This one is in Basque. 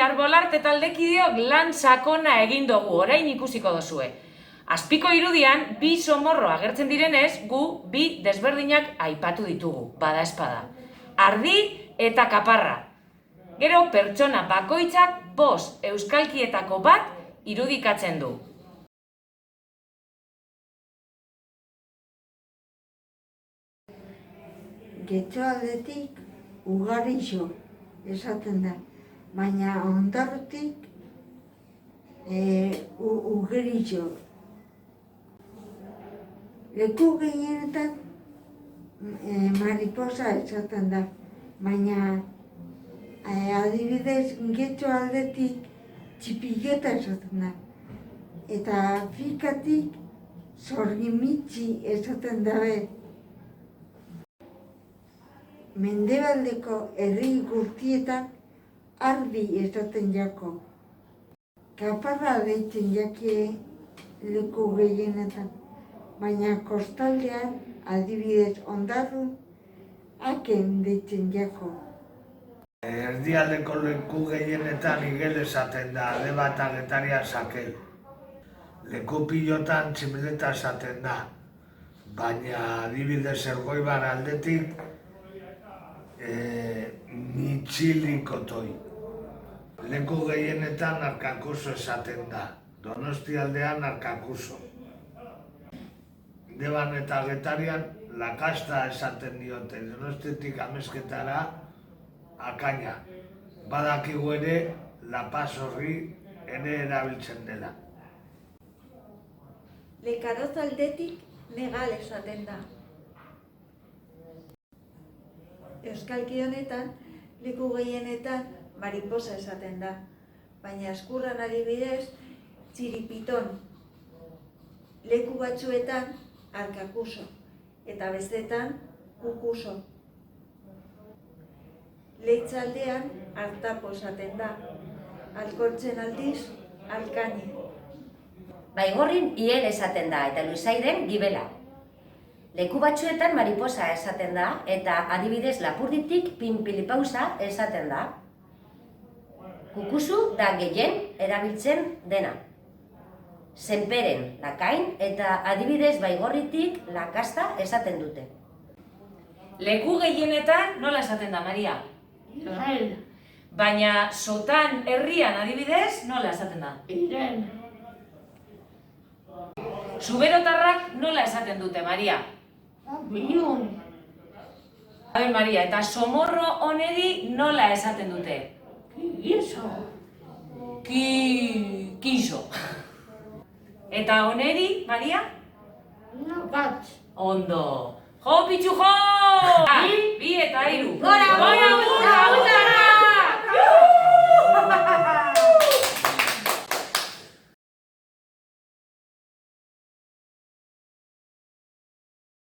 Arbolarte taldekideok lan sakona egin dugu, orain ikusiko dozue. Azpiko irudian, bi somorro agertzen direnez, gu bi desberdinak aipatu ditugu, badaezpada. Ardi eta kaparra. Gero pertsona bakoitzak 5 euskalkietako bat irudikatzen du. Getxo aldetik ugarixo esaten da, baina ondarrutik ugerixo. Leku gehienetan mariposa esaten da, baina adibidez getxo aldetik txipigeta esaten da. Eta Afrikatik zorgimitzi esaten dabe. Mendebaldeko herri guztietan ardi esaten jako. Kaparra deitzen jakie leku gehienetan, baina kostaldean adibidez Ondarrun aken deitzen jako. Erdialdeko leku gehienetan igel esaten da, alde bat Getarian Sakel. Leku pilotan tximeleta esaten da, baina adibidez Elgoibar aldetik Mitxilikotoi. Leku gehienetan Arkakuso esaten da, Donosti aldean Arkakuso. Deban eta Getarian Lakasta esaten diote, Donostitik Amezketara Akaina. Badakigu ere La Paz horri ere erabiltzen dela. Lekaroz aldetik Negal esaten da. Euskalki honetan, leku gehienetan mariposa esaten da, baina eskurran adibidez txiripiton, leku batzuetan arkakuso, eta bestetan kukuso. Leitzaldean artapo esaten da, alkortzen aldiz alkani. Baigorrin hiel esaten da eta Luisairen gibela. Leku batzuetan mariposa esaten da eta adibidez Lapurditik pinpilipausa esaten da. Kukusu da gehien erabiltzen dena. Senperen lakain eta adibidez Baigorritik lakasta esaten dute. Leku gehienetan nola esaten da, Maria? Israel. Baina Sotan herrian adibidez nola esaten da? Iren. Zuberotarrak nola esaten dute, Maria? Bilun. Maria, eta somorro honeri nola esaten dute? Gizo. Kiso. Eta honeri, Maria? Nakatz. Ondo. Jo, pitxu, jo! Bi eta 3. Gora, gora, gora, gora!